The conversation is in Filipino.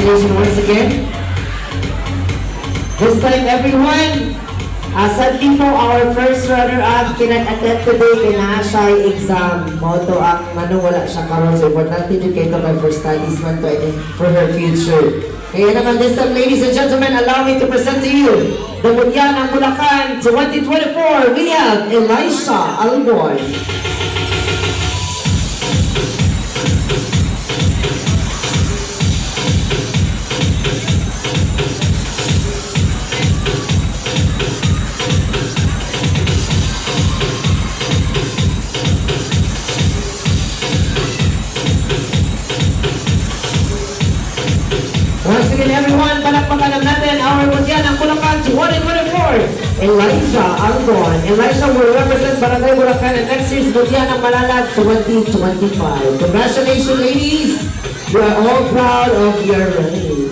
congratulations once again. This time, everyone, sadly po, our first runner-up cannot attend today kaya na siya exam. Moto ang wala siya karon. So, importante din kayo kay for studies man to and for her future. Kaya naman this time, ladies and gentlemen, allow me to present to you the Munyan ng Bulacan 2024. We have Elisha Alboy. Once again, everyone, palakpakan natin our Munyan ng Bulacan 2024, Elisha Algon. Elisha will represent Barangay Bulacan at next year's Munyan ng Malalag 2025. Congratulations, ladies! We are all proud of your race.